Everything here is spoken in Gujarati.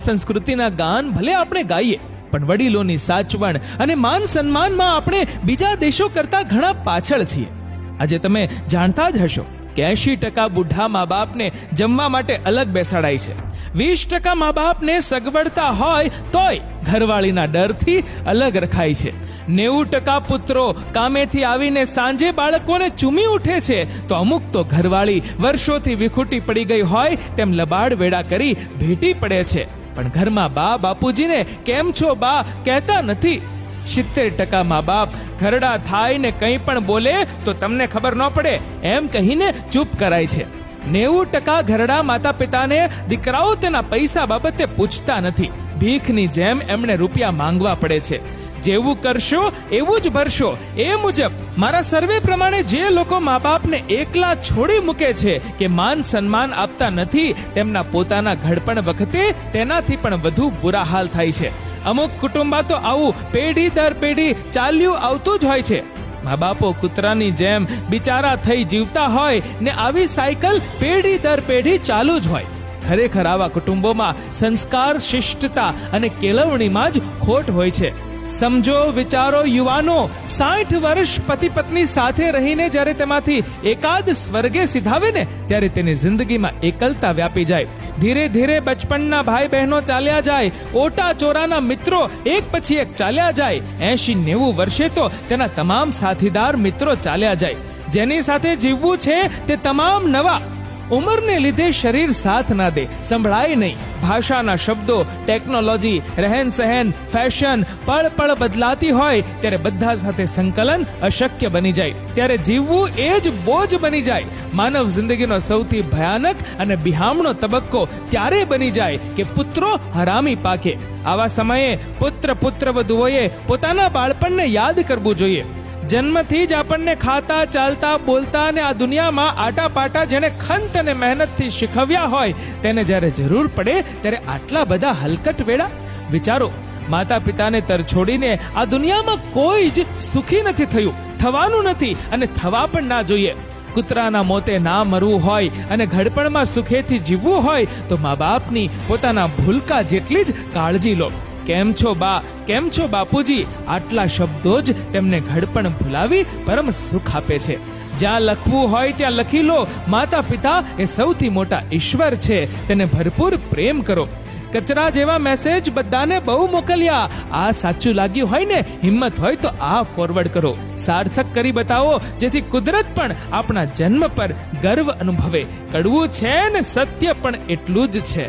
સંસ્કૃતિના ગાન ભલે આપણે ગાઈએ, પણ વડીલોની સાચવણ અને માન સન્માનમાં આપણે બીજા દેશો કરતા ઘણા પાછળ છીએ. આજે તમે જાણતા જ હશો કે 80% બુઢા મા બાપને જમવા માટે અલગ બેસાડાય છે. 20% મા બાપને સગવડતા હોય તોય ઘરવાળીના ડરથી અલગ રખાય છે. 90% પુત્રો કામેથી આવીને સાંજે બાળકોને ચૂમી ઉઠે છે, તો અમુક તો ઘરવાળી વર્ષોથી વિખૂટી પડી ગઈ હોય તેમ લબાડ વેડા કરી ભેટી પડે છે, પણ ઘરમાં બા બાપુજીને કેમ છો બા કહેતા નથી. 70% મા બાપ ઘરડા થાય ને કંઈ પણ બોલે તો તમને ખબર ન પડે એમ કહીને ચૂપ કરાય છે. 90% ઘરડા માતા પિતાને દીકરાઓ તેના પૈસા બાબતે પૂછતા નથી. ભીખની જેમ એમણે રૂપિયા માંગવા પડે છે. જેવું કરશો એવું જ ભરશો, એ મુજબ મારા સર્વે પ્રમાણે જે લોકો મા બાપને એકલા છોડી મૂકે છે કે માન સન્માન આપતા નથી, તેમના પોતાના ઘડપણ વખતે તેનાથી પણ વધુ બુરા હાલ થાય છે. અમુક કુટુંબા તો આવું પેઢી દર પેઢી ચાલ્યું આવતું જ હોય છે. મા બાપો કૂતરાની જેમ બિચારા થઈ જીવતા હોય ને આવી સાયકલ પેઢી દર પેઢી ચાલુ જ હોય. ખરેખર આવા કુટુંબોમાં સંસ્કાર, શિષ્ટતા અને કેળવણીમાં જ ખોટ હોય છે. સમજો, વિચારો યુવાનો, 60 વર્ષ પતિ પત્ની સાથે રહીને જ્યારે તેમાંથી એકાદ સ્વર્ગે સિધાવે ને ત્યારે તેની જિંદગીમાં એકલતા વ્યાપી જાય. ધીરે ધીરે બચપણના ભાઈ બહેનો ચાલ્યા જાય, ઓટા ચોરાના મિત્રો એક પછી એક ચાલ્યા જાય. 80-90 વર્ષે તો તેના તમામ સાથીદાર મિત્રો ચાલ્યા જાય. જેની સાથે જીવવું છે તે તમામ નવા. ઉંમરને લીધે શરીર સાથ ના દે, સંભળાય નહીં. ભાષાના શબ્દો, ટેકનોલોજી, રહેન સહેન, ફેશન પળ પળ બદલાતી હોય ત્યારે બધા સાથે સંકલન અશક્ય બની જાય. ત્યારે જીવવું એ જ બોજ બની જાય. માનવ જિંદગીનો સૌથી ભયાનક અને બિહામણો તબક્કો ત્યારે બની જાય કે પુત્રો હરામી પાકે. આવા સમયે પુત્રવધુઓએ પોતાના બાળપણને યાદ કરવું જોઈએ. જન્મથી જ આપણને ખાતા, ચાલતા, બોલતા અને આ દુનિયામાં આટાપાટા જેને ખંત અને મહેનતથી શીખવ્યા હોય તેને જ્યારે જરૂર પડે ત્યારે આટલા બધા હલકટ વેળા. વિચારો, માતા પિતાને તરછોડીને આ દુનિયામાં કોઈ જ સુખી નથી થયું, થવાનું નથી અને થવા પણ ના જોઈએ. કૂતરાના મોતે ના મરવું હોય અને ઘડપણમાં સુખેથી જીવવું હોય તો મા બાપની પોતાના ભૂલકા જેટલી જ કાળજી લો. કેમ છો બા, કેમ છો બાપુજી, આટલા શબ્દો જ તેમને ઘડપણ ભૂલાવી પરમ સુખ આપે છે. જ્યાં લખવું હોય ત્યાં લખી લો. માતા પિતા એ સૌથી મોટા ઈશ્વર છે, તેને ભરપૂર પ્રેમ કરો. કચરા જેવા મેસેજ બધાને બહુ મોકલ્યા. આ સાચું લાગ્યું હોય ને, હિંમત હોય તો આ ફોરવર્ડ કરો. સાર્થક કરી બતાવો જેથી કુદરત પણ આપણા જન્મ પર ગર્વ અનુભવે. કડવું છે ને સત્ય પણ એટલું જ છે.